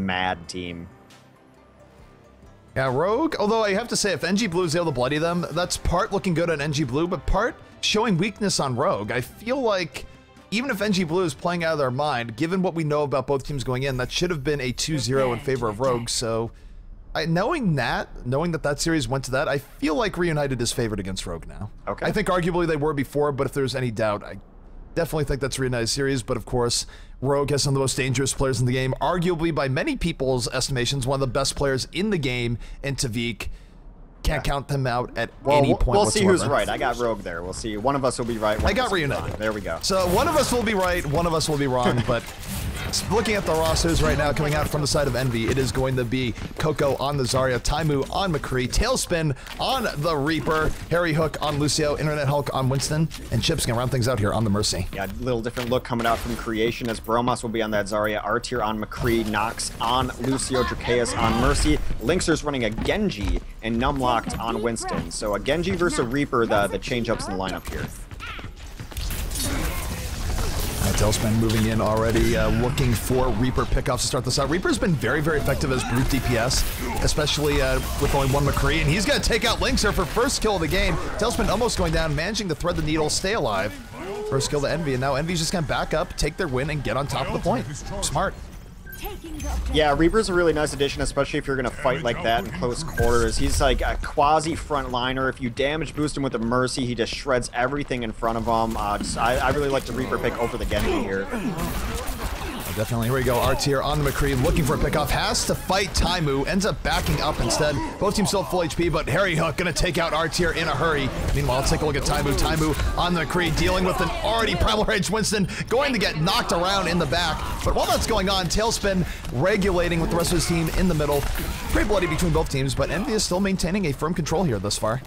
mad team. Yeah, Rogue, although I have to say, if NG Blue is able to bloody them, that's part looking good on NG Blue, but part showing weakness on Rogue. I feel like even if NG Blue is playing out of their mind, given what we know about both teams going in, that should have been a 2-0 in favor of Rogue. So knowing that that series went to that, I feel like Reunited is favored against Rogue now. Okay. I think arguably they were before, but if there's any doubt, I definitely think that's Reunited series. But of course, Rogue has some of the most dangerous players in the game, arguably by many people's estimations, one of the best players in the game, and Tavik. Can't count them out at any point We'll whatsoever. see who's right. I got Rogue there. We'll see. One of us will be right. I got Reunited. There we go. So one of us will be right, one of us will be wrong, but looking at the rosters right now coming out from the side of Envy, it is going to be Coco on the Zarya, Taimu on McCree, Tailspin on the Reaper, Harry Hook on Lucio, Internet Hulk on Winston, and Chip's gonna round things out here on the Mercy. Yeah, a little different look coming out from Creation as Bromas will be on that Zarya, R-Tier on McCree, Nox on Lucio, Dracaeus on Mercy, Linkser's running a Genji, and Numlocked on Winston. So a Genji versus a Reaper, the change-ups in the lineup here. Tailspin moving in already, looking for Reaper pickoffs to start this out. Reaper's been very, very effective as brute DPS, especially with only one McCree, and he's going to take out Linkser for first kill of the game. Tailspin almost going down, managing to thread the needle, stay alive. First kill to Envy, and now Envy's just going to back up, take their win, and get on top of the point. Smart. Yeah, Reaper's a really nice addition, especially if you're going to fight like that in close quarters. He's like a quasi frontliner. If you damage boost him with a Mercy, he just shreds everything in front of him. I really like the Reaper pick over the Genji here. Definitely. Here we go. R-Tier on the McCree, looking for a pickoff. Has to fight Taimu. Ends up backing up instead. Both teams still have full HP, but Harry Hook going to take out R-Tier in a hurry. Meanwhile, let's take a look at Taimu. Taimu on the McCree, dealing with an already Primal Rage Winston, going to get knocked around in the back. But while that's going on, Tailspin regulating with the rest of his team in the middle. Pretty bloody between both teams, but Envy is still maintaining a firm control here thus far.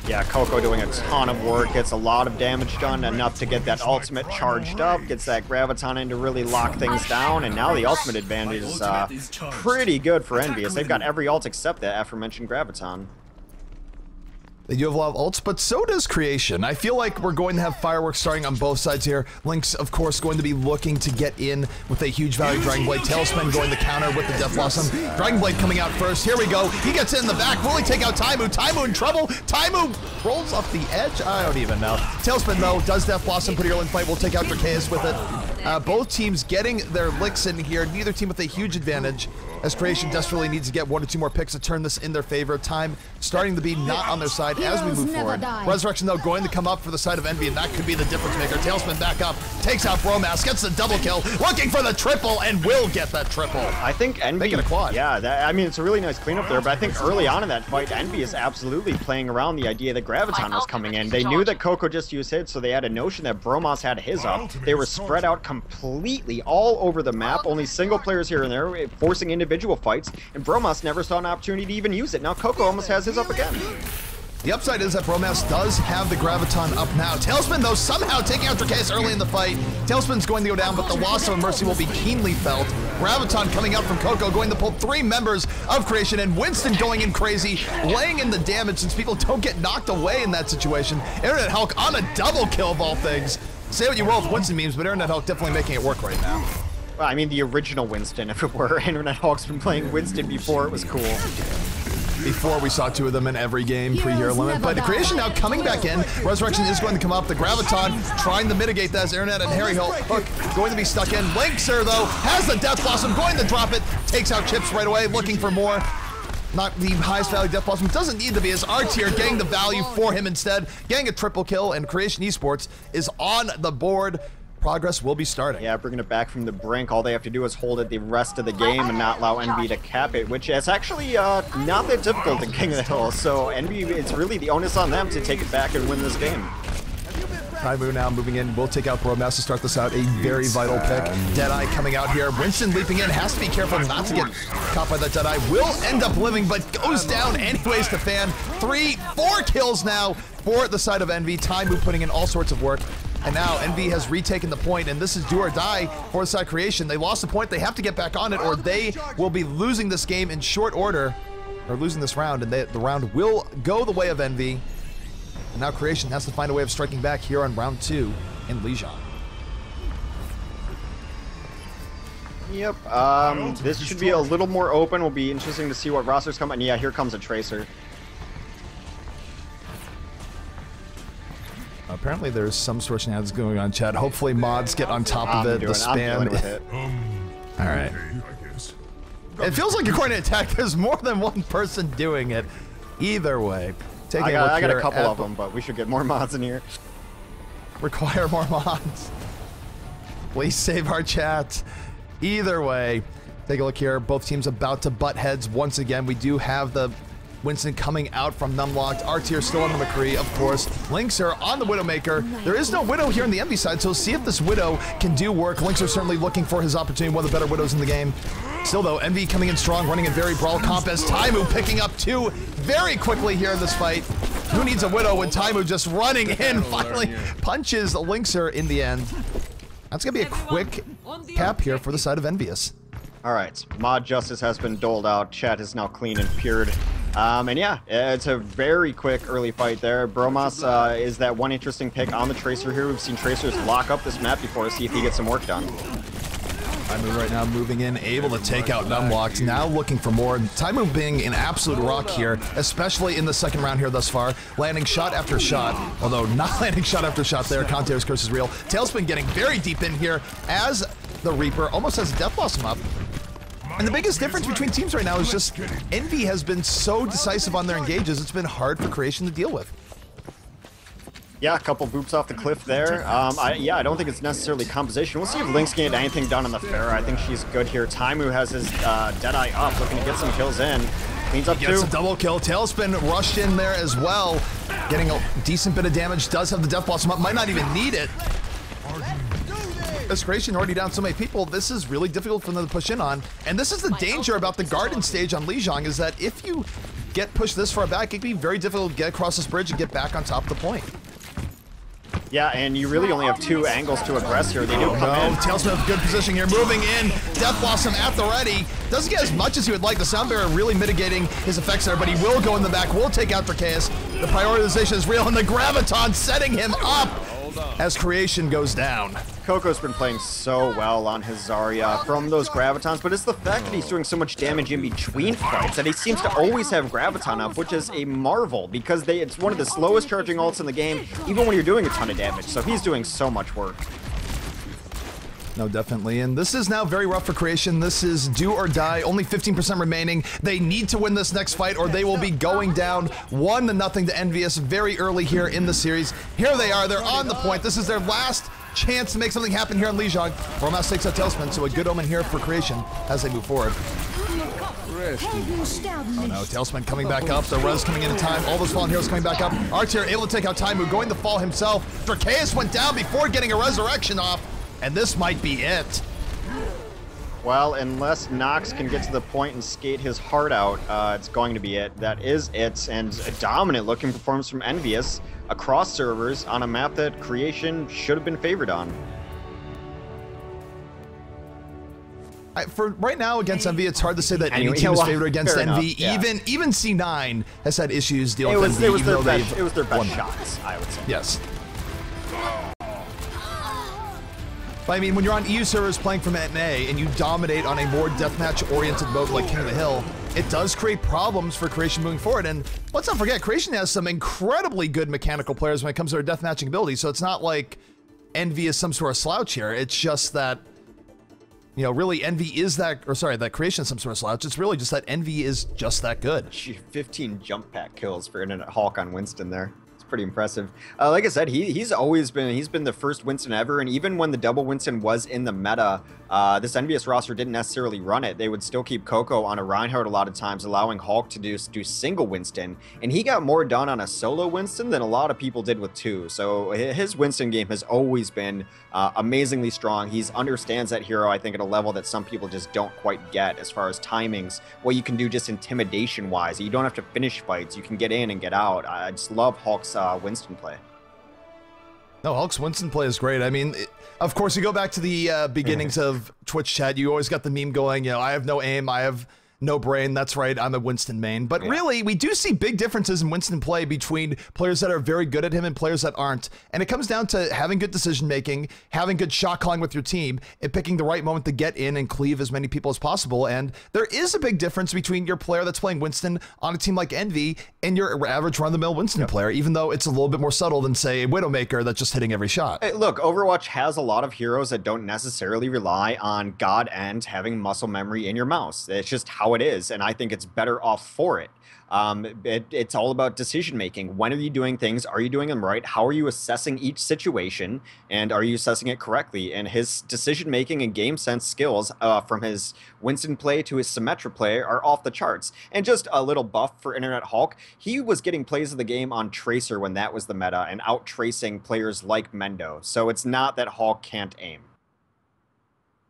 Yeah, Coco doing a ton of work, gets a lot of damage done, enough to get that ultimate charged up, gets that Graviton in to really lock things down, and now the ultimate advantage is pretty good for EnVyUs. They've got every ult except that aforementioned Graviton. They do have a lot of ults, but so does Creation. I feel like we're going to have fireworks starting on both sides here. Link's, of course, going to be looking to get in with a huge value Dragon Blade. Tailspin going to counter with the Death Blossom. Dragon Blade coming out first. Here we go. He gets in the back. Will he take out Taimu? Taimu in trouble. Taimu rolls off the edge. I don't even know. Tailspin, though, does Death Blossom. Pretty early in the fight. We'll take out Dracaeus with it. Both teams getting their licks in here. Neither team with a huge advantage, as Creation desperately needs to get 1 or 2 more picks to turn this in their favor. Time starting to be not on their side as we move forward. Resurrection, though, going to come up for the side of Envy, and that could be the difference maker. Tailspin back up, takes out Bromas, gets the double kill, looking for the triple, and will get that triple. I think Envy... Making a quad. Yeah, I mean, it's a really nice cleanup there, but I think early on in that fight, Envy is absolutely playing around the idea that Graviton was coming in. They knew that Coco just used his, so they had a notion that Bromas had his up. They were spread out completely all over the map, only single players here and there, forcing individual fights, and Bromas never saw an opportunity to even use it. Now Coco almost has his up again. The upside is that Bromas does have the Graviton up now. Tailspin, though, somehow taking out Dracaeus early in the fight. Tailspin's going to go down, but the loss of Mercy will be keenly felt. Graviton coming out from Coco, going to pull 3 members of Creation, and Winston going in crazy, laying in the damage since people don't get knocked away in that situation. Internet Hulk on a double kill of all things. Say what you will with Winston memes, but Internet Hulk definitely making it work right now. Well, I mean, the original Winston, if it were. Internet Hulk's been playing Winston before it was cool. Before we saw 2 of them in every game pre-hero limit, but the Creation now coming back in. Resurrection is going to come up. The Graviton trying to mitigate that as Internet and Harry Hook going to be stuck in. Linkser, though, has the Death Blossom, going to drop it, takes out Chips right away, looking for more. Not the highest value Death Blossom. Doesn't need to be, as R-Tier getting the value for him instead, getting a triple kill, and Creation Esports is on the board. Progress will be starting. Yeah, bringing it back from the brink. All they have to do is hold it the rest of the game and not allow Envy to cap it, which is actually not that difficult in King of the Hill. So Envy, it's really the onus on them to take it back and win this game. Taimu now moving in. We'll take out Bromas to start this out. A very vital pick. Deadeye coming out here. Winston leaping in. Has to be careful not to get caught by that Deadeye. Will end up living, but goes down anyways to Fan. 4 kills now for the side of Envy. Taimu putting in all sorts of work. And now Envy has retaken the point, and this is do or die for the side Creation. They lost the point. They have to get back on it, or they will be losing this game in short order, or losing this round, and the round will go the way of Envy. And now Creation has to find a way of striking back here on round 2 in Lijiang. Yep. This should be a little more open. Will be interesting to see what rosters come. And yeah, here comes a Tracer. Apparently there's some sort of shenanigans going on, chat. Hopefully mods get on top of it. The spam. All right. It feels like according to attack, there's more than one person doing it. Either way. I got a couple of them, but we should get more mods in here. Require more mods. Please save our chat. Either way, take a look here. Both teams about to butt heads once again. We do have the Winston coming out from Numlocked. R-Tier still on the McCree, of course. Linkser on the Widowmaker. There is no Widow here on the Envy side, so see if this Widow can do work. Linkser certainly looking for his opportunity, one of the better Widows in the game. Still though, Envy coming in strong, running a very brawl comp as Taimu picking up 2 very quickly here in this fight. Who needs a Widow when Taimu just running in, finally punches Linkser in the end. That's gonna be a quick cap here for the side of EnVyUs. Alright, mod justice has been doled out. Chat is now clean and pured. And yeah, it's a very quick early fight there. Bromas is that one interesting pick on the Tracer here. We've seen Tracers lock up this map before to see if he gets some work done. Taimu right now moving in, able to take out Numlocked. Now looking for more. Taimu being an absolute rock here, especially in the second round here thus far. Landing shot after shot, although not landing shot after shot there. Conte's curse is real. Tailspin getting very deep in here as the Reaper almost has Death Blossom up. And the biggest difference between teams right now is just Envy has been so decisive on their engages, it's been hard for Creation to deal with. Yeah, a couple boops off the cliff there. I don't think it's necessarily composition. We'll see if Lynx can get anything done on the Pharah. I think she's good here. Taimu has his Deadeye up, looking to get some kills in. Cleans up gets a double kill. Tailspin rushed in there as well. Getting a decent bit of damage. Does have the Death Blossom up. Might not even need it. As Creation already down so many people, this is really difficult for them to push in on. And this is the danger about the Garden stage on Lijiang, is that if you get pushed this far back, it can be very difficult to get across this bridge and get back on top of the point. Yeah, and you really only have 2 angles to aggress here. They do come in. Tailspin with good position here, moving in. Death Blossom at the ready. Doesn't get as much as he would like. The Sound Bearer really mitigating his effects there, but he will go in the back. Will take out Dracaeus. The prioritization is real, and the Graviton setting him up as Creation goes down. Coco's been playing so well on his Zarya from those Gravitons, but it's the fact that he's doing so much damage in between fights that he seems to always have Graviton up, which is a marvel because it's one of the slowest charging ults in the game, even when you're doing a ton of damage. So he's doing so much work. No, definitely. And this is now very rough for Creation. This is do or die. Only 15% remaining. They need to win this next fight or they will be going down 1-0 to EnVyUs very early here in the series. Here they are. They're on the point. This is their last chance to make something happen here in Lijiang. Bromas takes out Tailspin, so a good omen here for Creation as they move forward. Oh no, Tailspin coming back up, the Res coming into time, all those fallen heroes coming back up. R-Tier able to take out Taimu, going to fall himself. Dracaeus went down before getting a resurrection off, and this might be it. Well, unless Nox can get to the point and skate his heart out, it's going to be it. That is it, and a dominant looking performance from EnVyUs across servers on a map that Creation should have been favored on. For right now against Envy, it's hard to say that any team is favored against Envy. Yeah. Even C9 has had issues dealing with Envy. It was their best shots, I would say. Yes. But I mean, when you're on EU servers playing from NA and you dominate on a more deathmatch-oriented mode like King of the Hill, it does create problems for Creation moving forward. And let's not forget, Creation has some incredibly good mechanical players when it comes to their deathmatching ability. So it's not like Envy is some sort of slouch here. It's just that, you know, really Envy is that, or sorry, that Creation is some sort of slouch. It's really just that Envy is just that good. 15 jump pack kills for Internet Hawk on Winston there. Pretty impressive. Like I said, he's been the first Winston ever, and even when the double Winston was in the meta, this EnVyUs roster didn't necessarily run it. They would still keep Coco on a Reinhardt a lot of times, allowing Hulk to do single Winston, and he got more done on a solo Winston than a lot of people did with 2. So his Winston game has always been amazingly strong. He understands that hero, I think, at a level that some people just don't quite get as far as timings, what you can do just intimidation wise. You don't have to finish fights, you can get in and get out. I just love Hulk's Winston play. No, Hulk's Winston play is great. I mean, of course, you go back to the beginnings of Twitch chat, you always got the meme going, you know, I have no aim, I have no brain. That's right. I'm a Winston main. But really, we do see big differences in Winston play between players that are very good at him and players that aren't. And it comes down to having good decision making, having good shot calling with your team, and picking the right moment to get in and cleave as many people as possible. And there is a big difference between your player that's playing Winston on a team like Envy and your average run-of-the-mill Winston player, even though it's a little bit more subtle than, say, a Widowmaker that's just hitting every shot. Hey, look, Overwatch has a lot of heroes that don't necessarily rely on God and having muscle memory in your mouse. It's just how it is, and I think it's better off for it. It's all about decision making. When are you doing things? Are you doing them right? How are you assessing each situation? And are you assessing it correctly? And his decision making and game sense skills, from his Winston play to his Symmetra play, are off the charts. And just a little buff for Internet Hulk, he was getting plays of the game on Tracer when that was the meta and out tracing players like Mendo. So it's not that Hulk can't aim.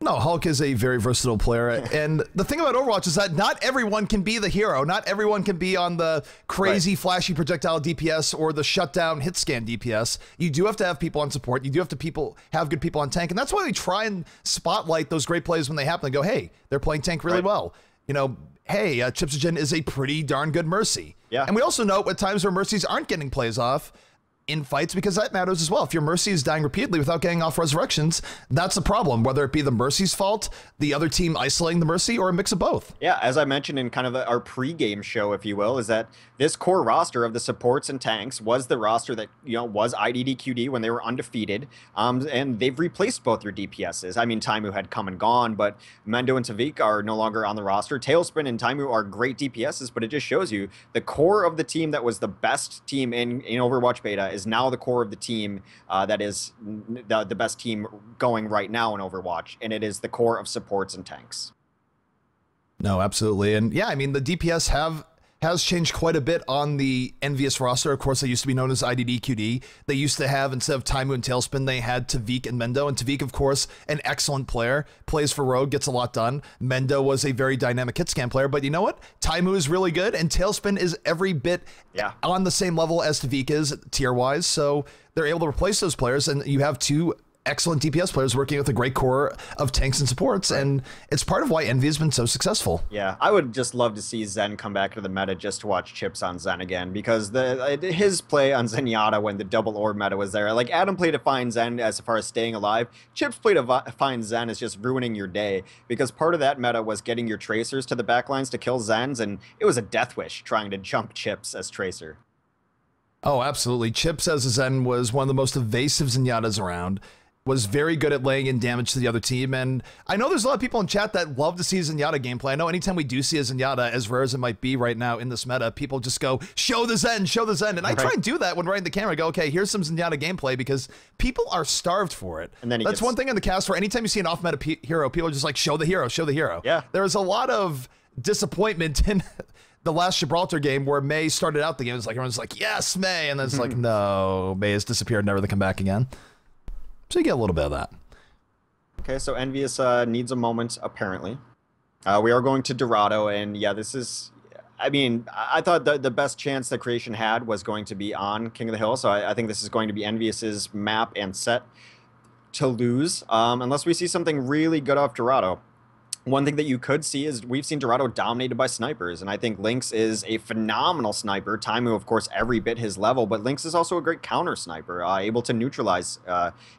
No, Hulk is a very versatile player. And the thing about Overwatch is that not everyone can be the hero. Not everyone can be on the crazy, flashy projectile DPS or the shutdown hit scan DPS. You do have to have people on support. You do have to have good people on tank. And that's why we try and spotlight those great plays when they happen and go, hey, they're playing tank really well. You know, hey, Chipsogen is a pretty darn good Mercy. Yeah. And we also note at times where Mercies aren't getting plays off in fights, because that matters as well. If your Mercy is dying repeatedly without getting off resurrections, that's a problem, whether it be the Mercy's fault, the other team isolating the Mercy, or a mix of both. Yeah, as I mentioned in kind of our pre-game show, if you will, is that this core roster of the supports and tanks was the roster that, you know, was IDDQD when they were undefeated, and they've replaced both their DPSs. I mean, Taimu had come and gone, but Mendo and Tavik are no longer on the roster. Tailspin and Taimu are great DPSs, but it just shows you the core of the team that was the best team in Overwatch Beta is now the core of the team that is the best team going right now in Overwatch, and it is the core of supports and tanks. No, absolutely. And yeah, I mean, the DPS has changed quite a bit on the EnVyUs roster. Of course, they used to be known as IDDQD. They used to have, instead of Taimu and Tailspin, they had Tavik and Mendo. And Tavik, of course, an excellent player, plays for Rogue, gets a lot done. Mendo was a very dynamic hit scan player. But you know what? Taimu is really good, and Tailspin is every bit on the same level as Tavik is tier-wise. So they're able to replace those players, and you have two excellent DPS players working with a great core of tanks and supports, and it's part of why Envy has been so successful. Yeah, I would just love to see Zen come back to the meta just to watch Chips on Zen again, because his play on Zenyatta when the double orb meta was there, like Adam played to find Zen as far as staying alive, Chips played to find Zen as just ruining your day, because part of that meta was getting your tracers to the backlines to kill Zens, and it was a death wish trying to jump Chips as tracer. Oh, absolutely. Chips as a Zen was one of the most evasive Zenyatas around. Was very good at laying in damage to the other team, and I know there's a lot of people in chat that love to see Zenyatta gameplay. I know anytime we do see a Zenyatta, as rare as it might be right now in this meta, people just go, show the Zen, and I try and do that when right in the camera, go, okay, here's some Zenyatta gameplay, because people are starved for it. And then that's one thing in the cast where anytime you see an off-meta hero, people are just like, show the hero, show the hero. Yeah. There's a lot of disappointment in the last Gibraltar game where Mei started out the game. It's like, everyone's like, yes, Mei, and then it's like, no, Mei has disappeared, never to come back again. So you get a little bit of that. Okay, so EnVyUs needs a moment, apparently. We are going to Dorado, and yeah, this is... I mean, I thought the best chance that Creation had was going to be on King of the Hill, so I think this is going to be EnVyUs' map and set to lose, unless we see something really good off Dorado. One thing that you could see is we've seen Dorado dominated by snipers, and I think Lynx is a phenomenal sniper. Taimu, of course, every bit his level, but Lynx is also a great counter sniper, able to neutralize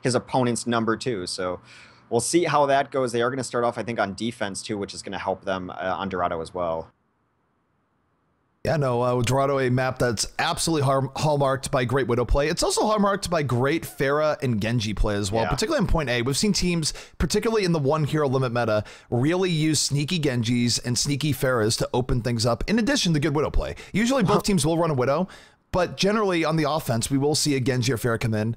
his opponent's number too. So we'll see how that goes. They are going to start off, I think, on defense too, which is going to help them on Dorado as well. Yeah, no, Dorado, a map that's absolutely hallmarked by great Widow play. It's also hallmarked by great Pharah and Genji play as well, particularly in point A. We've seen teams, particularly in the one hero limit meta, really use sneaky Genjis and sneaky Pharahs to open things up, in addition to good Widow play. Usually both teams will run a Widow, but generally on the offense, we will see a Genji or Pharah come in.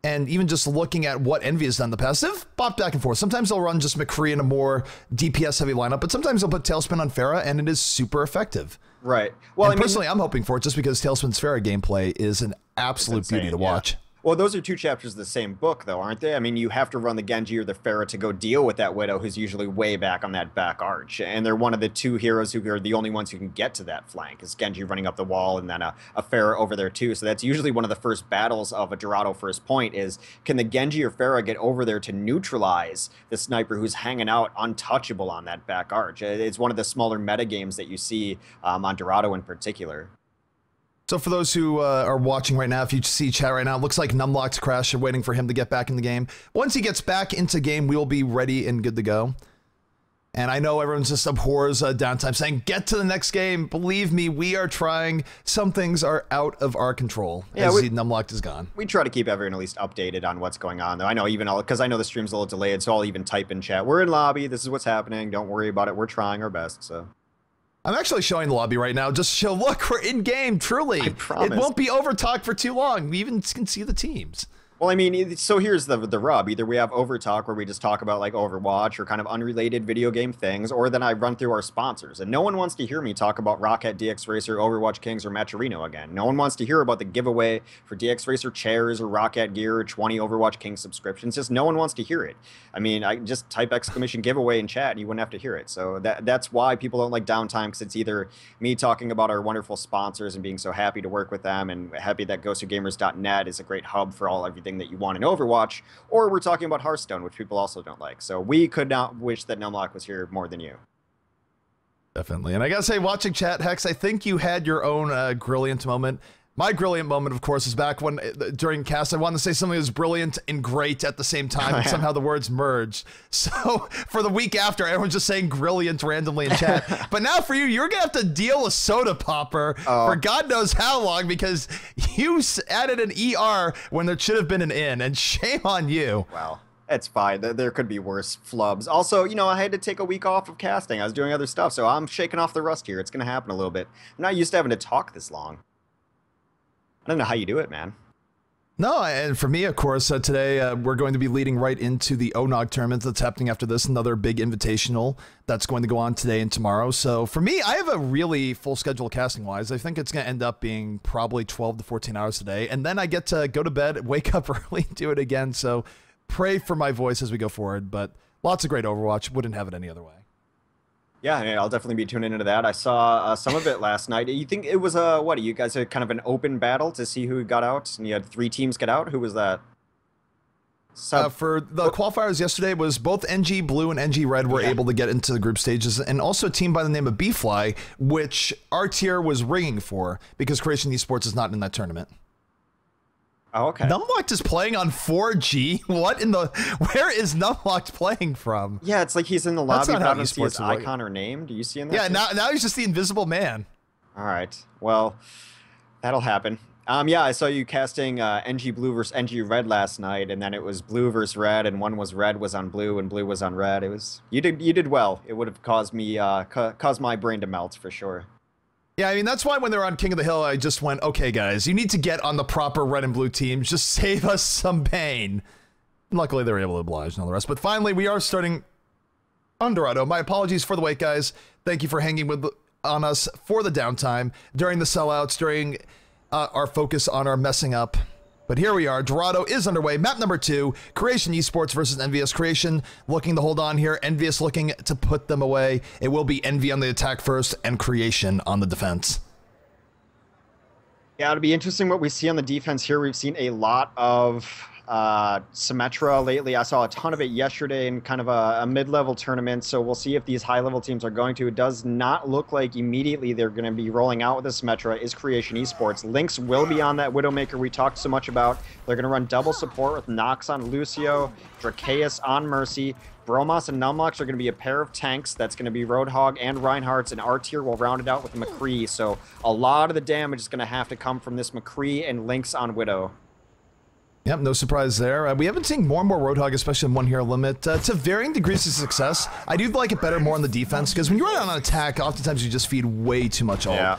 And even just looking at what Envy has done in the past, they've bopped back and forth. Sometimes they'll run just McCree in a more DPS-heavy lineup, but sometimes they'll put Tailspin on Pharah, and it is super effective. Right. Well, and personally, I'm hoping for it just because Tailspin's Pharah gameplay is an absolute beauty to watch. Well, those are two chapters of the same book, though, aren't they? I mean, you have to run the Genji or the Pharah to go deal with that Widow, who's usually way back on that back arch. And they're one of the two heroes who are the only ones who can get to that flank, is Genji running up the wall and then a Pharah over there, too. So that's usually one of the first battles of a Dorado first point is, can the Genji or Pharah get over there to neutralize the sniper who's hanging out untouchable on that back arch? It's one of the smaller meta games that you see on Dorado in particular. So for those who are watching right now, if you see chat right now, it looks like Numlock's crash. You're waiting for him to get back in the game. Once he gets back into game, we will be ready and good to go. And I know everyone's just abhors downtime, saying, get to the next game. Believe me, we are trying. Some things are out of our control, as Numlocked is gone. We try to keep everyone at least updated on what's going on, though. I know because I know the stream's a little delayed, so I'll even type in chat, we're in lobby, this is what's happening, don't worry about it, we're trying our best, so... I'm actually showing the lobby right now. Just show, look, we're in game, truly. I promise. It won't be overtalk for too long. We even can see the teams. Well, I mean, so here's the rub. Either we have Overtalk where we just talk about like Overwatch or kind of unrelated video game things, or then I run through our sponsors. And no one wants to hear me talk about Rocket, DX Racer, Overwatch Kings, or Matcherino again. No one wants to hear about the giveaway for DX Racer chairs or Rocket gear or 20 Overwatch Kings subscriptions. Just no one wants to hear it. I mean, I just type exclamation giveaway in chat and you wouldn't have to hear it. So that's why people don't like downtime, because it's either me talking about our wonderful sponsors and being so happy to work with them and happy that GosuGamers.net is a great hub for everything that you want in Overwatch, or we're talking about Hearthstone, which people also don't like. So we could not wish that Numlock was here more than you. Definitely. And I gotta say, watching chat, Hex, I think you had your own brilliant moment. My brilliant moment, of course, is back when, during cast, I wanted to say something that was brilliant and great at the same time, and somehow the words merged. So, for the week after, everyone's just saying brilliant randomly in chat. But now for you, you're going to have to deal with Soda Popper for God knows how long, because you added an ER when there should have been an in, and shame on you. Wow. It's fine. There could be worse flubs. Also, you know, I had to take a week off of casting. I was doing other stuff, so I'm shaking off the rust here. It's going to happen a little bit. I'm not used to having to talk this long. I don't know how you do it, man. No, and for me, of course, today we're going to be leading right into the ONOG tournament that's happening after this, another big invitational that's going to go on today and tomorrow. So for me, I have a really full schedule casting-wise. I think it's going to end up being probably 12 to 14 hours today, and then I get to go to bed, wake up early, do it again. So pray for my voice as we go forward, but lots of great Overwatch. Wouldn't have it any other way. Yeah, I'll definitely be tuning into that. I saw some of it last night. You think it was what? You guys had kind of an open battle to see who got out, and you had 3 teams get out. Who was that? For the qualifiers yesterday, was both NG Blue and NG Red were able to get into the group stages, and also a team by the name of B-Fly, which our tier was ringing for because Creation Esports is not in that tournament. Oh, okay. Numlocked is playing on 4G? What in the... Where is Numlocked playing from? Yeah, it's like he's in the lobby, but I don't see his icon or name. Do you see him there? Yeah, now he's just the invisible man. All right. Well, that'll happen. Yeah, I saw you casting NG Blue versus NG Red last night, and then it was Blue versus Red, and one was Red was on Blue, and Blue was on Red. It was... You did well. It would have caused me... caused my brain to melt, for sure. Yeah, I mean, that's why when they're on King of the Hill, I just went, okay, guys, you need to get on the proper red and blue teams. Just save us some pain. And luckily, they were able to oblige and all the rest. But finally, we are starting on Dorado. My apologies for the wait, guys. Thank you for hanging on us for the downtime, during the sellouts, during our focus on our messing up. But here we are. Dorado is underway. Map number 2, Creation Esports versus EnVyUs. Creation looking to hold on here. EnVyUs looking to put them away. It will be Envy on the attack first and Creation on the defense. Yeah, it'll be interesting what we see on the defense here. We've seen a lot of Symmetra lately. I saw a ton of it yesterday in kind of a mid-level tournament, so we'll see if these high-level teams are going to. It does not look like immediately they're going to be rolling out with the Symmetra is Creation Esports. Lynx will be on that Widowmaker we talked so much about. They're going to run double support with Nox on Lucio, Dracaeus on Mercy. Bromos and Numlocks are going to be a pair of tanks. That's going to be Roadhog and Reinhardt's, and our tier will round it out with McCree. So a lot of the damage is going to have to come from this McCree and Lynx on Widow. Yep, no surprise there. We haven't seen more and more Roadhog, especially in 1 hero limit, to varying degrees of success. I do like it better more on the defense, because when you run on an attack, oftentimes you just feed way too much ult. Yeah.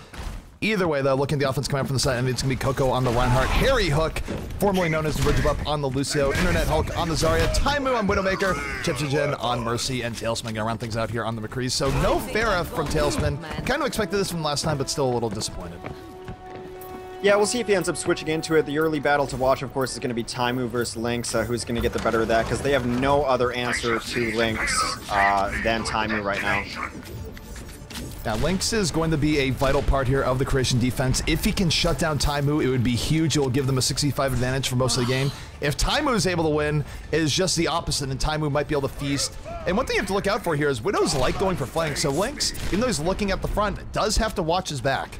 Either way, though, looking at the offense coming out from the side, and it's going to be Coco on the Reinhardt, Harry Hook, formerly known as the Ridge Up on the Lucio, Internet Hulk on the Zarya, Taimu on Widowmaker, Chipsogen on Mercy, and Tailspin going to round things out here on the McCree. So no Pharah from Tailspin. Kind of expected this from last time, but still a little disappointed. Yeah, we'll see if he ends up switching into it. The early battle to watch, of course, is going to be Taimu versus Lynx. Who's going to get the better of that? Because they have no other answer to Lynx than Taimu right now. Now, Lynx is going to be a vital part here of the Croatian defense. If he can shut down Taimu, it would be huge. It will give them a 65 advantage for most of the game. If Taimu is able to win, it is just the opposite, and Taimu might be able to feast. And one thing you have to look out for here is Widow's like going for flanks. So Lynx, even though he's looking at the front, does have to watch his back.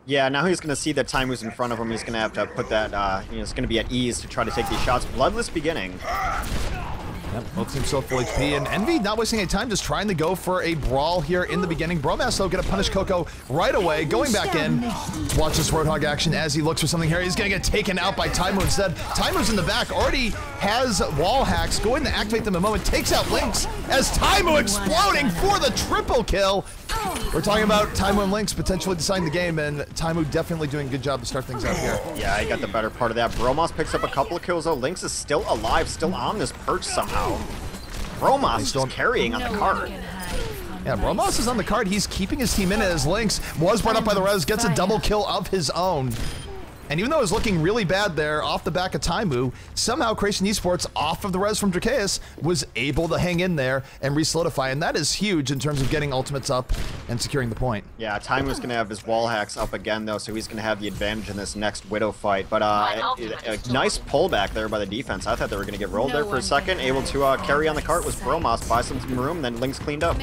Yeah, now he's going to see that Taimu's in front of him. He's going to have to put that, it's going to be at ease to try to take these shots. Bloodless beginning. Yep, both teams still full HP, and Envy not wasting any time, just trying to go for a brawl here in the beginning. Bromas, though, going to punish Coco right away, going back in. Watch this Roadhog action as he looks for something here. He's going to get taken out by Taimu instead. Taimu's in the back, already has wall hacks, going to activate them in a moment, takes out Lynx as Taimu exploding for the triple kill. We're talking about Taimu and Lynx potentially deciding the game, and Taimu definitely doing a good job to start things out here. Yeah, he got the better part of that. Bromas picks up a couple of kills, though. Lynx is still alive, still on this perch somehow. Bromas is carrying on the card. Yeah, Bromas is on the card. He's keeping his team in as Lynx was brought up by the res, gets a double kill of his own. And even though it was looking really bad there off the back of Taimu, somehow Croatian Esports, off of the res from Drakeus, was able to hang in there and re-solidify, and that is huge in terms of getting ultimates up and securing the point. Yeah, Taimu's going to have his wall hacks up again, though, so he's going to have the advantage in this next Widow fight. But a nice pullback there by the defense. I thought they were going to get rolled there for a second. Able to carry on the cart was Bromas, buy some room, then Lynx cleaned up.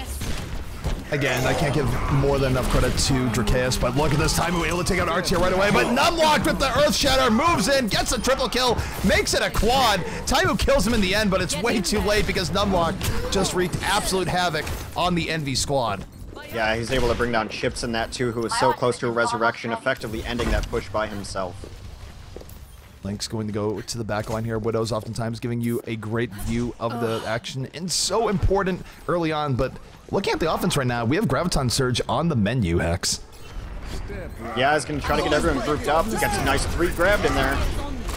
Again, I can't give more than enough credit to Drakeus, but look at this time, we were able to take out Arts here right away, but Numlocked with the Earth Shatter moves in, gets a triple kill, makes it a quad. Taimu kills him in the end, but it's way too late because Numlocked just wreaked absolute havoc on the Envy squad. Yeah, he's able to bring down Chips in that too, who was so close to a resurrection, effectively ending that push by himself. Lynx going to go to the back line here. Widow's oftentimes giving you a great view of the action and so important early on, but looking at the offense right now, we have Graviton Surge on the menu, Hex. Yeah, he's going to try to get everyone grouped up. He got some nice 3 grabbed in there.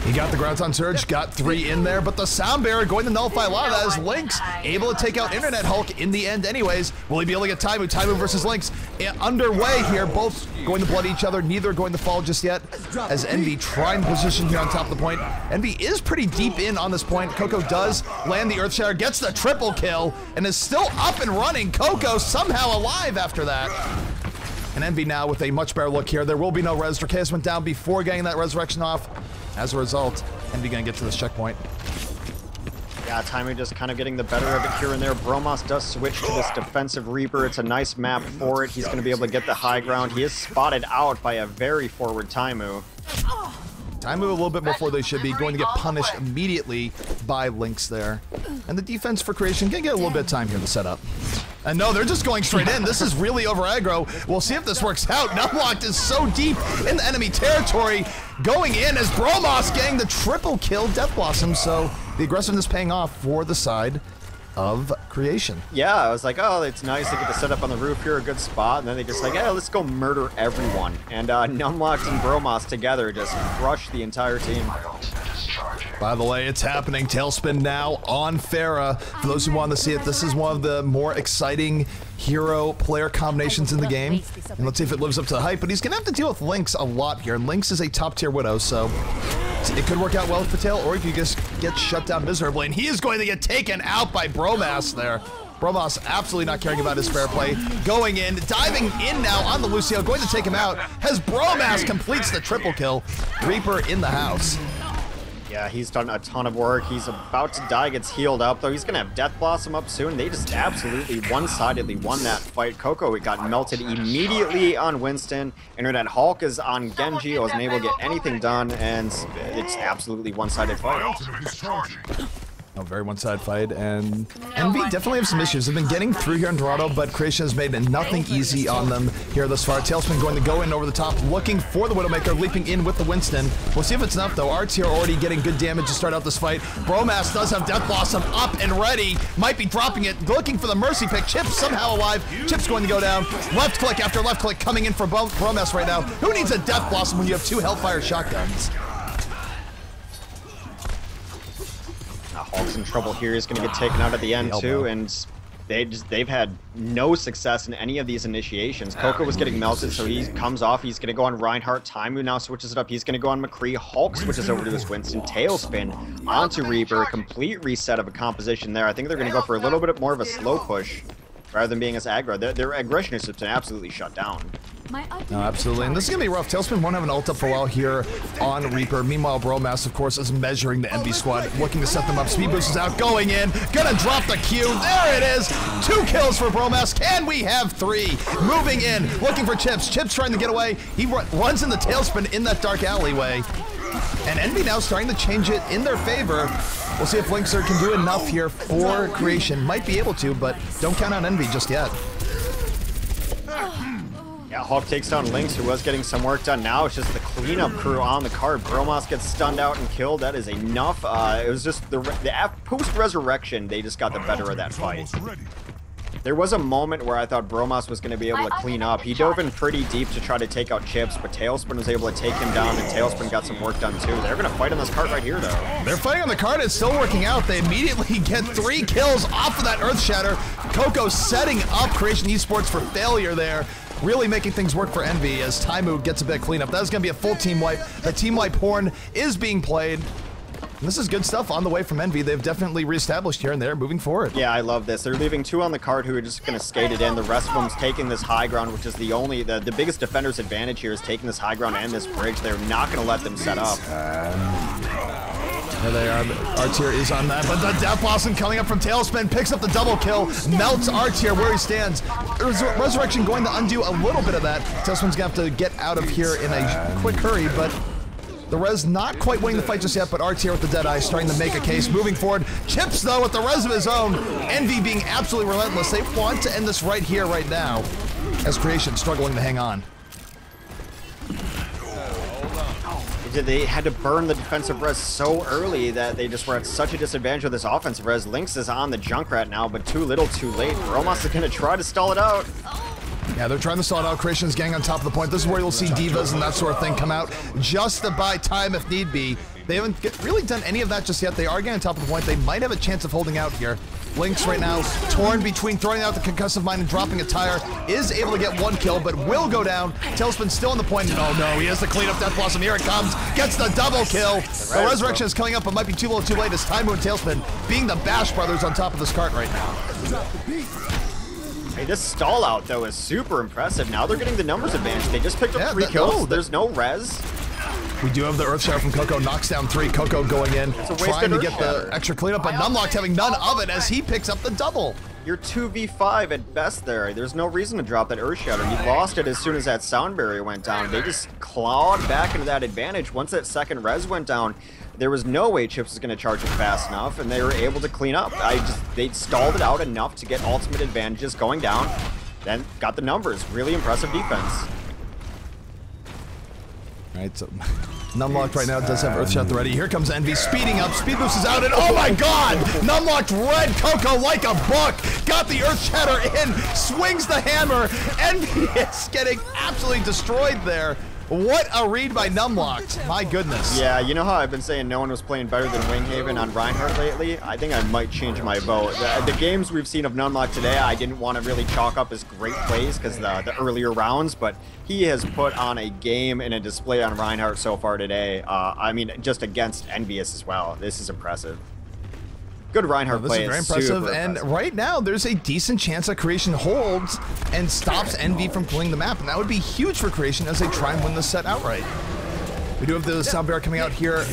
He got the Graviton Surge, got 3 in there, but the Sound Barrier going to nullify a lot of that as Lynx able to take out Internet Hulk in the end anyways. Will he be able to get Taimu? Taimu versus Lynx underway here, both going to blood each other, neither going to fall just yet, as Envy trying position here on top of the point. Envy is pretty deep in on this point. Coco does land the Earth Shatter, gets the triple kill, and is still up and running. Coco somehow alive after that. And Envy now with a much better look here. There will be no res. Drakeus went down before getting that resurrection off. As a result, Envy gonna get to this checkpoint. Yeah, Taimu just kind of getting the better of it here and there. Bromas does switch to this defensive Reaper. It's a nice map for it. He's going to be able to get the high ground. He is spotted out by a very forward Taimu. Taimu a little bit before they should be, going to get punished immediately by Lynx there. And the defense for Creation gonna get a little bit of time here to set up. And no, they're just going straight in. This is really over aggro. We'll see if this works out. Numlocked is so deep in the enemy territory, going in as Bromas getting the triple kill Death Blossom. So the aggressiveness paying off for the side of Creation. Yeah, I was like, oh, it's nice to get to set up on the roof here, a good spot. And then they just like, yeah, let's go murder everyone. And Numlocked and Bromas together just crush the entire team. By the way, it's happening. Tailspin now on Pharah. For those who want to see it, this is one of the more exciting hero player combinations in the game. And let's see if it lives up to the hype. But he's going to have to deal with Lynx a lot here. And Lynx is a top tier Widow, so it could work out well for Tail, or he could just get shut down miserably. And he is going to get taken out by Bromas there. Bromas absolutely not caring about his fair play. Going in, diving in now on the Lucio, going to take him out as Bromas completes the triple kill. Reaper in the house. Yeah, he's done a ton of work. He's about to die, gets healed up, though. He's going to have Death Blossom up soon. They just absolutely one-sidedly won that fight. Coco got melted immediately on Winston. Internet Hulk is on Genji. Wasn't able to get anything done, and it's absolutely one-sided fight. A very one-sided fight, and Envy definitely have some issues. They've been getting through here in Dorado, but Creation has made nothing easy on them here thus far. Tailspin going to go in over the top, looking for the Widowmaker, leaping in with the Winston. We'll see if it's enough, though. Art's here already getting good damage to start out this fight. Bromas does have Death Blossom up and ready. Might be dropping it, looking for the Mercy pick. Chips somehow alive. Chips going to go down. Left click after left click coming in for Bromas right now. Who needs a Death Blossom when you have 2 Hellfire shotguns? Hulk's in trouble here. He's going to get taken out at the end, too, and they've had no success in any of these initiations. Coco was getting melted, so he comes off. He's going to go on Reinhardt. Taimu now switches it up. He's going to go on McCree. Hulk switches over to his Winston. Tailspin onto Reaper. Complete reset of a composition there. I think they're going to go for a little bit more of a slow push rather than being as aggro. Their aggression has been absolutely shut down. No, absolutely. And this is going to be rough. Tailspin won't have an ult up for a while here on Reaper. Meanwhile, Bromas, of course, is measuring the EnVy squad, looking to set them up. Speed Boost is out, going in. Gonna drop the Q. There it is. 2 kills for Bromas. Can we have 3? Moving in, looking for Chips. Chips trying to get away. He runs in the Tailspin in that dark alleyway. And EnVy now starting to change it in their favor. We'll see if Linkser can do enough here for Creation. Might be able to, but don't count on EnVy just yet. Yeah, Hulk takes down Lynx, who was getting some work done. Now it's just the cleanup crew on the card. Bromas gets stunned out and killed. That is enough. It was just the post-resurrection, they just got the better of that fight. There was a moment where I thought Bromas was going to be able to clean up. He dove in pretty deep to try to take out Chips, but Tailspin was able to take him down, and Tailspin got some work done too. They're going to fight on this card right here, though. They're fighting on the card. It's still working out. They immediately get 3 kills off of that Earth Shatter. Coco setting up Creation Esports for failure there. Really making things work for EnVy as Taimu gets a bit of cleanup. That is going to be a full team wipe. The team wipe horn is being played. And this is good stuff on the way from EnVy. They've definitely reestablished here and there, moving forward. Yeah, I love this. They're leaving 2 on the card who are just going to skate it in. The rest of them's taking this high ground, which is the biggest defender's advantage here is taking this high ground and this bridge. They're not going to let them set up. There they are. R-Tier is on that, but the Death Blossom coming up from Tailspin picks up the double kill, melts R-Tier where he stands. Resurrection going to undo a little bit of that. Tailspin's gonna have to get out of here in a quick hurry, but the Res not quite winning the fight just yet, but R-Tier with the Deadeye starting to make a case, moving forward. Chips, though, with the Res of his own. EnVy being absolutely relentless. They want to end this right here, right now, as Creation struggling to hang on. They had to burn the defensive res so early that they just were at such a disadvantage with this offensive res. Lynx is on the Junkrat now, but too little, too late. Bromas is going to try to stall it out. Yeah, they're trying to stall it out. Creation's gang on top of the point. This is where you'll see divas and that sort of thing come out just to buy time if need be. They haven't really done any of that just yet. They are getting on top of the point. They might have a chance of holding out here. Lynx right now torn between throwing out the concussive mine and dropping a tire. Is able to get 1 kill, but will go down. Tailspin still on the point. Oh no, he has to clean up Death Blossom. Here it comes. Gets the double kill. The Resurrection is coming up, but might be too little too late as Taimu and Tailspin being the Bash brothers on top of this cart right now. Hey, this stall out, though, is super impressive. Now they're getting the numbers advantage. They just picked up 3 kills. There's no res. We do have the Earth Shatter from Coco, knocks down 3. Coco going in, trying to get the extra cleanup, but Numlocked having none of it as he picks up the double. You're 2v5 at best there. There's no reason to drop that Earth Shatter. You lost it as soon as that sound barrier went down. They just clawed back into that advantage. Once that second res went down, there was no way Chips was going to charge it fast enough, and they were able to clean up. They stalled it out enough to get ultimate advantages going down, then got the numbers. Really impressive defense. Alright, so Numlocked right now does have Earthshot ready. Here comes EnVy speeding up. Speed Boost is out, and oh my god! Numlocked read Coco like a book. Got the Earth Shatter in, swings the hammer. EnVy is getting absolutely destroyed there. What a read by Numlocked. My goodness. Yeah, you know how I've been saying no one was playing better than Winghaven on Reinhardt lately? I think I might change my vote. The games we've seen of Numlocked today, I didn't want to really chalk up as great plays because the earlier rounds, but he has put on a game and a display on Reinhardt so far today. I mean, just against EnVyUs as well. This is impressive. Good Reinhardt play. This is very impressive, and right now there's a decent chance that Creation holds and stops EnVy from pulling the map, and that would be huge for Creation as they try and win this set outright. We do have the Sound Bear coming out here.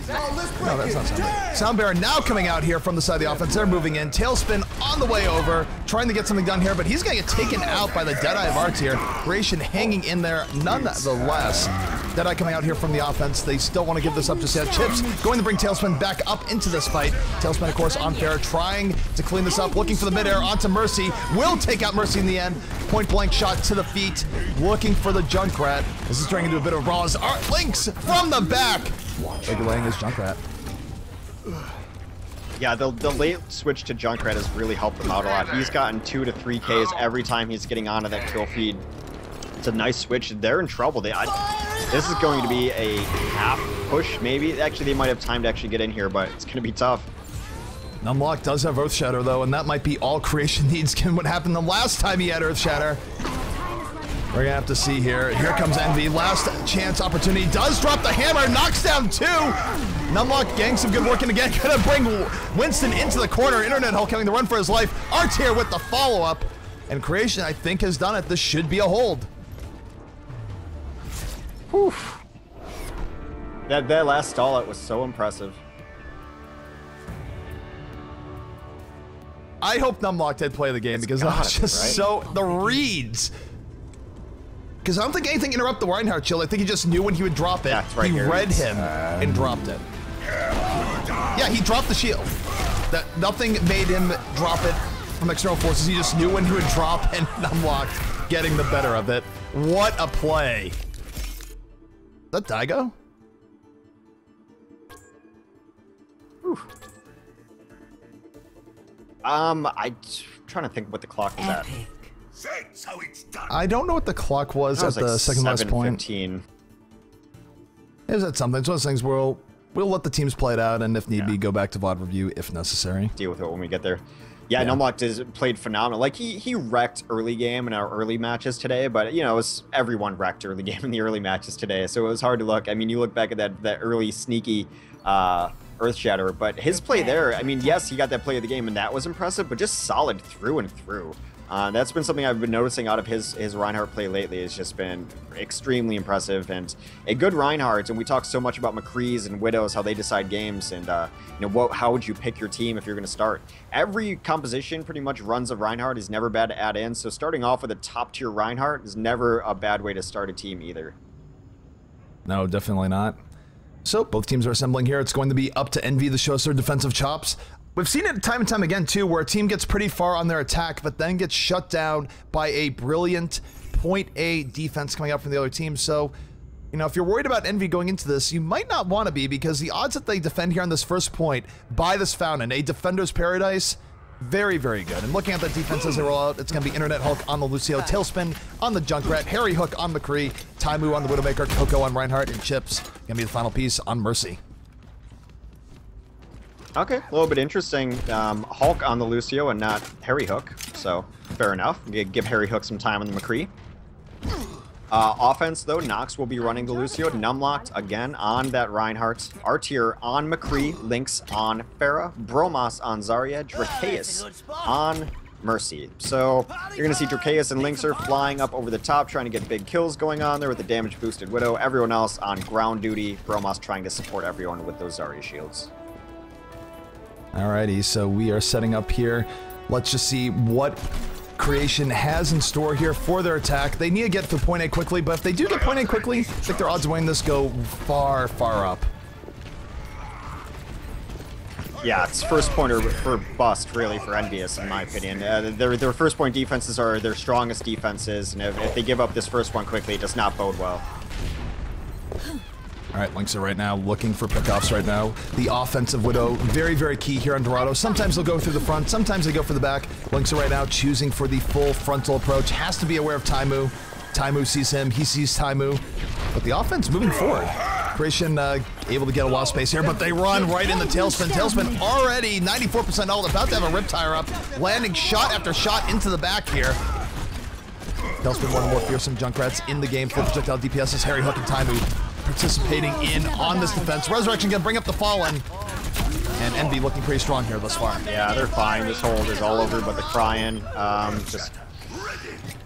No, that's not Sound Bear. Sound Bear now coming out here from the side of the offense. They're moving in. Tailspin on the way over, trying to get something done here, but he's going to get taken out by the Deadeye of R-Tier. Creation hanging in there nonetheless. Deadeye coming out here from the offense. They still want to give this up just yet. Chips going to bring Tailspin back up into this fight. Tailspin, of course, on fair, trying to clean this up, looking for the mid-air onto Mercy. Will take out Mercy in the end. Point-blank shot to the feet, looking for the Junkrat. This is turning into a bit of a brawl as Lynx from the back. Laying his Junkrat. Yeah, the late switch to Junkrat has really helped him out a lot. He's gotten 2 to 3 Ks every time he's getting onto that kill feed. It's a nice switch. They're in trouble. This is going to be a half push, maybe. Actually, they might have time to actually get in here, but it's going to be tough. Numlock does have Earthshatter though, and that might be all Creation needs given what happened the last time he had Earthshatter. We're gonna have to see here. Here comes Envy. Last chance opportunity. Does drop the hammer. Knocks down 2. Numlock getting some good work in again. Gonna bring Winston into the corner. Internet Hulk having to run for his life. Art's here with the follow-up. And Creation, I think, has done it. This should be a hold. Whew. That last stall out was so impressive. I hope Numlock did play the game because that was just so... The reads. Because I don't think anything interrupted the Reinhardt shield. I think he just knew when he would drop it. Yeah, right, he read him and dropped it. Yeah, he dropped the shield. That nothing made him drop it from external forces. He just knew when he would drop, and Numlock getting the better of it. What a play. Is that Daigo? Whew. I'm trying to think what the clock was at. I don't know what the clock was at the second last point. 7:15. It was at something. It's one of those things where we'll let the teams play it out, and if need be, go back to VOD review if necessary. Deal with it when we get there. Yeah, Numlock played phenomenal. Like, he wrecked early game in our early matches today, but, you know, everyone wrecked early game in the early matches today, so it was hard to look. I mean, you look back at that early sneaky Earthshatter, but his play there, I mean, yes, he got that play of the game, and that was impressive, but just solid through and through. That's been something I've been noticing out of his Reinhardt play lately. It's just been extremely impressive, and a good Reinhardt. And we talk so much about McCrees and Widows, how they decide games, and you know, how would you pick your team if you're going to start? Every composition pretty much runs a Reinhardt is never bad to add in. So starting off with a top tier Reinhardt is never a bad way to start a team either. No, definitely not. So both teams are assembling here. It's going to be up to Envy to show us their defensive chops. We've seen it time and time again, too, where a team gets pretty far on their attack, but then gets shut down by a brilliant point A defense coming out from the other team. So, you know, if you're worried about Envy going into this, you might not want to be, because the odds that they defend here on this first point by this fountain, a defender's paradise, very, very good. And looking at that defense as they roll out, it's going to be Internet Hulk on the Lucio, Tailspin on the Junkrat, Harry Hook on McCree, Taimu on the Widowmaker, Coco on Reinhardt, and Chips going to be the final piece on Mercy. Okay, a little bit interesting. Hulk on the Lucio and not Harry Hook, so fair enough. Give Harry Hook some time on the McCree. Offense, though, Nox will be running the Lucio. Numlocked again on that Reinhardt. R-Tier on McCree. Lynx on Pharah. Bromos on Zarya. Drakeus on Mercy. So you're going to see Drakeus and Lynxer flying up over the top, trying to get big kills going on there with the damage-boosted Widow. Everyone else on ground duty. Bromos trying to support everyone with those Zarya shields. Alrighty, so we are setting up here. Let's just see what Creation has in store here for their attack. They need to get to point A quickly, but if they do get point A quickly, I think their odds of winning this go far, far up. Yeah, it's first pointer for bust, really, for EnVyUs, in my opinion. Their first point defenses are their strongest defenses, and if they give up this first one quickly, it does not bode well. All right, Lynx are right now looking for pickoffs right now. The offensive Widow, very, very key here on Dorado. Sometimes they'll go through the front, sometimes they go for the back. Lynx are right now choosing for the full frontal approach. Has to be aware of Taimu. Taimu sees him, he sees Taimu. But the offense moving forward. Creation able to get a lot of space here, but they run right in the Tailspin. Tailspin already 94% ult, about to have a Riptire up. Landing shot after shot into the back here. Tailspin, one of the more fearsome Junkrats in the game. Full projectile DPS is Harry Hook and Taimu participating in on this defense. Resurrection gonna bring up the Fallen. And Envy looking pretty strong here thus far. Yeah, they're fine. This hold is all over but the crying. Just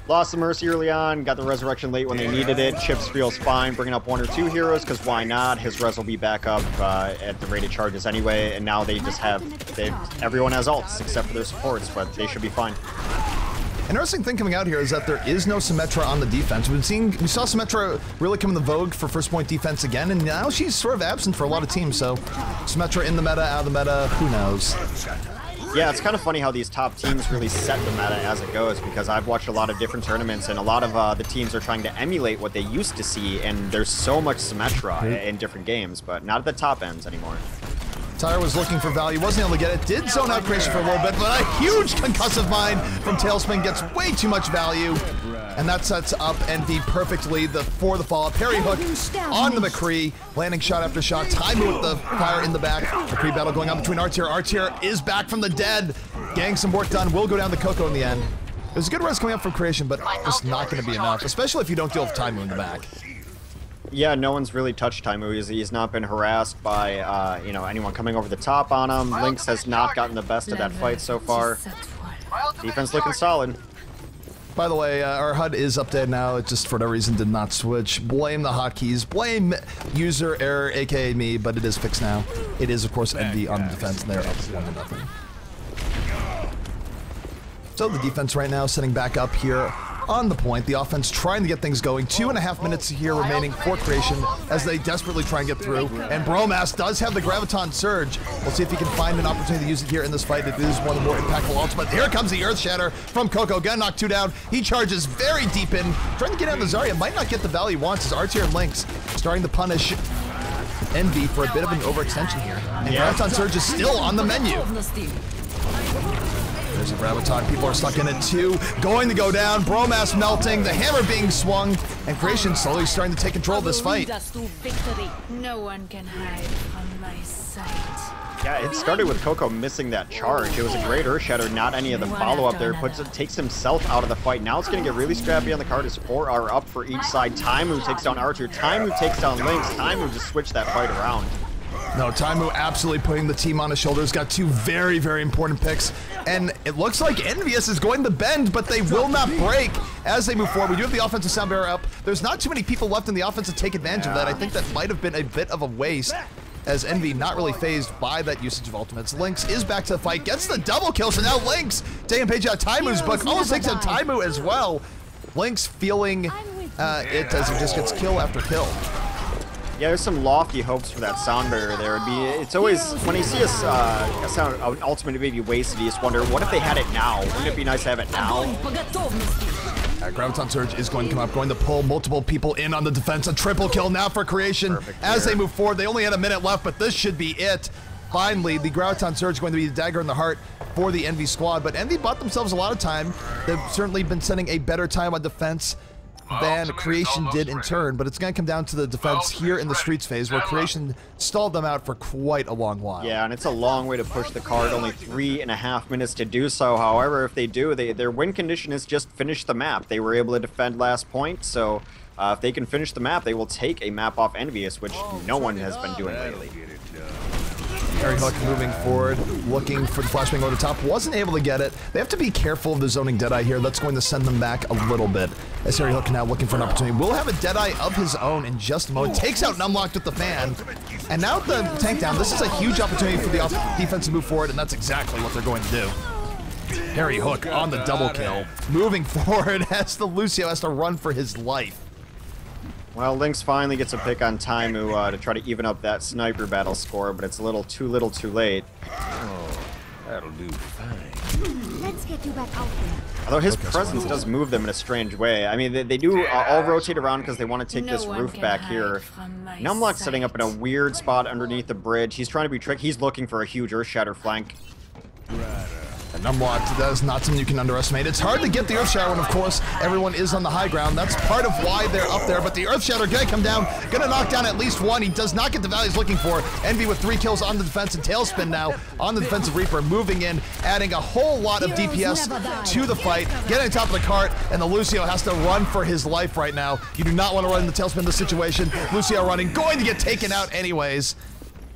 lost the Mercy early on, got the Resurrection late when they needed it. Chips feels fine, bringing up 1 or 2 heroes, because why not? His res will be back up at the rated charges anyway, and now they just have, everyone has ults except for their supports, but they should be fine. Interesting thing coming out here is that there is no Symmetra on the defense. We saw Symmetra really come in the vogue for first point defense again, and now she's sort of absent for a lot of teams, so Symmetra in the meta, out of the meta, who knows? Yeah, it's kind of funny how these top teams really set the meta as it goes, because I've watched a lot of different tournaments, and a lot of the teams are trying to emulate what they used to see, and there's so much Symmetra in different games, but not at the top ends anymore. Tyre was looking for value, wasn't able to get it. Did zone out Creation for a little bit, but a huge concussive mine from Tailspin gets way too much value. And that sets up EnVy perfectly for the follow-up. Harry Hook on the McCree, landing shot after shot. Taimu with the fire in the back. McCree battle going on between R-Tier. R-Tier is back from the dead. Getting some work done. Will go down to Coco in the end. There's a good res coming up from Creation, but just not going to be enough, especially if you don't deal with Taimu in the back. Yeah, no one's really touched Taimu. He's not been harassed by, you know, anyone coming over the top on him. Lynx has not gotten the best of that fight so far. Defense looking solid. By the way, our HUD is updated now. It just, for no reason, did not switch. Blame the hotkeys. Blame user error, aka me, but it is fixed now. It is, of course, EnVy on the defense, and they're up 1-0. So the defense right now sitting back up here on the point. The offense trying to get things going. 2.5 minutes here remaining for Creation as they desperately try and get through. And Bromas does have the Graviton Surge. We'll see if he can find an opportunity to use it here in this fight. It is one of the more impactful ults. But here comes the Earth Shatter from Coco. Gonna knock 2 down. He charges very deep in. Trying to get out of the Zarya. Might not get the value he wants as R-Tier and Lynx starting to punish EnVy for a bit of an overextension here. And Graviton Surge is still on the menu. There's a Graviton. People are stuck in it too. Going to go down. Bromas melting. The hammer being swung. And Creation slowly starting to take control of this fight. No one can hide from my sight. Yeah, it started with Coco missing that charge. It was a great Earth Shatter, not any of the follow-up there. Takes himself out of the fight. Now it's going to get really scrappy on the card as 4 are up for each side. Taimu takes down R-Tier. Taimu takes down Lynx. Taimu just switched that fight around. No, Taimu absolutely putting the team on his shoulders. Got 2 very, very important picks. And it looks like EnVyUs is going to bend, but they will not break as they move forward. We do have the offensive sound barrier up. There's not too many people left in the offense to take advantage of that. I think that might have been a bit of a waste, as EnVy not really phased by that usage of ultimates. Lynx is back to the fight, gets the double kill, so now Lynx taking a page out of Taimu's book, almost takes out Taimu as well. Lynx feeling it as he just gets kill after kill. Yeah, there's some lofty hopes for that sound barrier there. It's always, when you see a sound, an ultimate maybe wasted, you just wonder, what if they had it now? Wouldn't it be nice to have it now? Graviton Surge is going to come up, going to pull multiple people in on the defense. A triple kill now for Creation. As they move forward, they only had a minute left, but this should be it. Finally, the Graviton Surge going to be the dagger in the heart for the EnVy squad, but EnVy bought themselves a lot of time. They've certainly been spending a better time on defense than Creation did in turn, but it's going to come down to the defense here in the Streets phase, where Creation stalled them out for quite a long while. Yeah, and it's a long way to push the card, only 3.5 minutes to do so. However, if they do, their win condition is just finish the map. They were able to defend last point, so if they can finish the map, they will take a map off EnVyUs, which no one has been doing lately. Harry Hook moving forward, looking for the flashbang over the top, wasn't able to get it. They have to be careful of the zoning Deadeye here. That's going to send them back a little bit. As Harry Hook now looking for an opportunity. Will have a Deadeye of his own in just a moment. Takes out Numlocked with the fan. And now with the tank down, this is a huge opportunity for the defense to move forward, and that's exactly what they're going to do. Harry Hook on the double kill. Moving forward as the Lucio has to run for his life. Well, Lynx finally gets a pick on Taimu to try to even up that sniper battle score, but it's a little too late. Oh, that'll do fine. Let's get you back out there. Although his presence does move them in a strange way. I mean, they do all rotate around because they want to take this roof back here. Numlock's setting up in a weird spot underneath the bridge. He's trying to be tricky. He's looking for a huge Earth Shatter flank. And Numlocked, that is not something you can underestimate. It's hard to get the Earth Shatter when, of course, everyone is on the high ground. That's part of why they're up there. But the Earth Shatter gonna come down, gonna knock down at least one. He does not get the value he's looking for. EnVy with 3 kills on the defense, and Tailspin now on the defensive Reaper, moving in, adding a whole lot of DPS to the fight, getting on top of the cart, and the Lucio has to run for his life right now. You do not want to run in the Tailspin in this situation. Lucio running, going to get taken out anyways.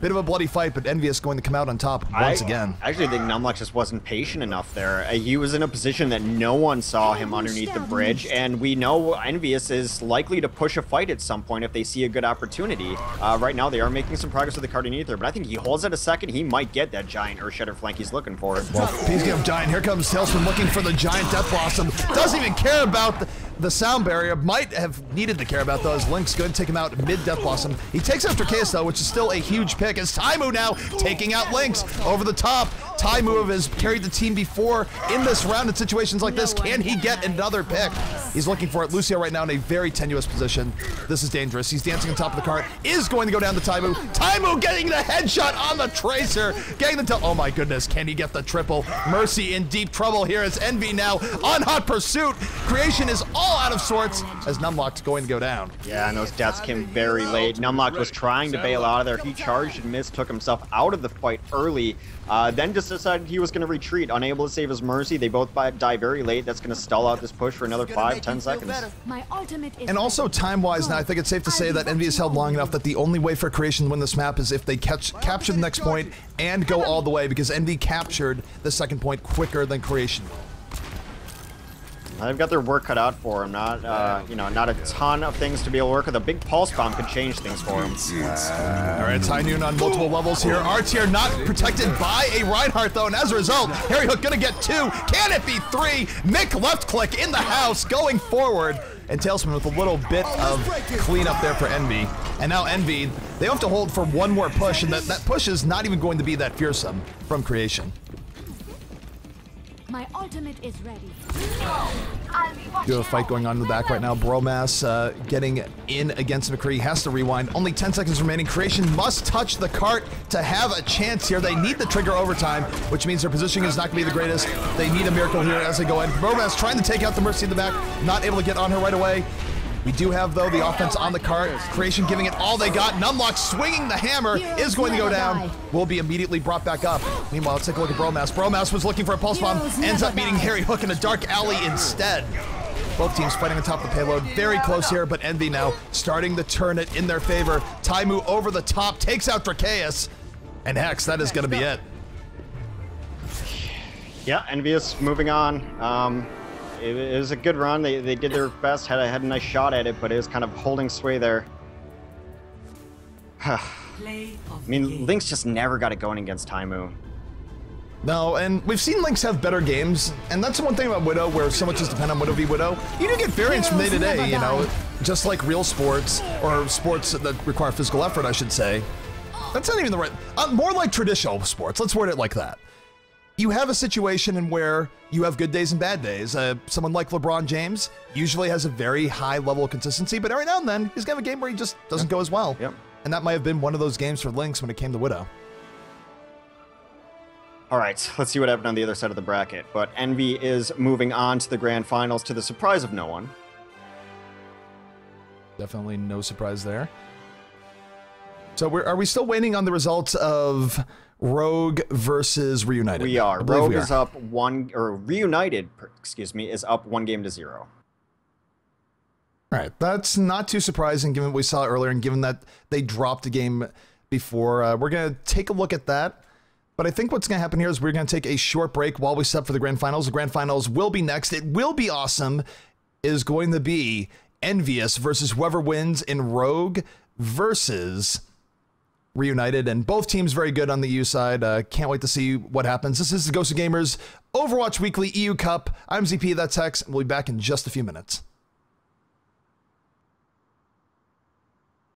Bit of a bloody fight, but EnVyUs going to come out on top once again. I actually think Numlock just wasn't patient enough there. He was in a position that no one saw him underneath the bridge, and we know EnVyUs is likely to push a fight at some point if they see a good opportunity. Right now, they are making some progress with the card underneath there, but I think he holds it a second. He might get that giant Earth Shatter flank he's looking for. Well, he's getting Giant. Here comes Tailspin looking for the giant Death Blossom. Doesn't even care about The sound barrier might have needed to care about those. Link's good, take him out mid-Death Blossom. He takes out Dracaeus though, which is still a huge pick. As Taimu now taking out Lynx over the top. Taimu has carried the team before in this round in situations like this. Can he get another pick? He's looking for it. Lucio right now in a very tenuous position. This is dangerous. He's dancing on top of the cart. Is going to go down to Taimu. Taimu getting the headshot on the Tracer. Getting the oh my goodness, can he get the triple? Mercy in deep trouble here as Envy now on hot pursuit. Creation is all out of sorts as Numlock's going to go down. Yeah, and those deaths came very late. Numlock was trying to bail out of there. He charged and missed, took himself out of the fight early, then just decided he was going to retreat, unable to save his Mercy. They both die very late. That's going to stall out this push for another 5-10 seconds. My ultimate is And also time-wise now, I think it's safe to say that Envy is held long enough that the only way for Creation to win this map is if they capture the next point and go all the way, because Envy captured the second point quicker than Creation. They've got their work cut out for him. Not, you know, not a ton of things to be able to work with. A big pulse bomb could change things for him. All right, it's high noon on multiple levels here. R-tier not protected by a Reinhardt though, and as a result, Harry Hook gonna get 2. Can it be 3? Mick left click in the house, going forward, and Tailspin with a little bit of cleanup there for Envy. And now Envy, they have to hold for one more push, and that push is not even going to be that fearsome from Creation. my ultimate is ready. You have a fight going on in the back right now. Bromas getting in against McCree. Has to rewind. Only 10 seconds remaining. Creation must touch the cart to have a chance here. They need the trigger overtime, which means their positioning is not going to be the greatest. They need a miracle here as they go in. Bromas trying to take out the Mercy in the back. Not able to get on her right away. We do have, though, the offense on the cart. Creation giving it all they got. Numlock swinging the hammer is going to go down. Will be immediately brought back up. Meanwhile, let's take a look at Bromas. Bromas was looking for a pulse bomb. Ends up meeting Harry Hook in a dark alley instead. Both teams fighting on top of the payload. Very close here, but Envy now starting to turn it in their favor. Taimu over the top, takes out Dracaeus. And Hex, that is going to be it. Yeah, EnVyUs moving on. It was a good run. They did their best, had a nice shot at it, but it was kind of holding sway there. I mean, Lynx just never got it going against Taimu. No, and we've seen Lynx have better games, and that's the one thing about Widow, where so much is dependent on Widow v Widow. You do get variance from day to day, you know, just like real sports, or sports that require physical effort, I should say. That's not even the right, more like traditional sports, let's word it like that. You have a situation in where you have good days and bad days. Someone like LeBron James usually has a very high level of consistency, but every now and then he's gonna have a game where he just doesn't go as well. Yep. And that might have been one of those games for Lynx when it came to Widow. All right, let's see what happened on the other side of the bracket. But Envy is moving on to the grand finals to the surprise of no one. Definitely no surprise there. So are we still waiting on the results of Rogue versus Reunited? We are. Rogue is up Reunited, excuse me, is up 1-0. All right, that's not too surprising given what we saw earlier and given that they dropped a game before. We're going to take a look at that. But I think what's going to happen here is we're going to take a short break while we set for the grand finals. The grand finals will be next. It will be awesome. It is going to be EnVyUs versus whoever wins in Rogue versus Reunited, and both teams very good on the EU side. Can't wait to see what happens. This is the GosuGamers Overwatch Weekly EU Cup. I'm ZP, that's Hex, and we'll be back in just a few minutes.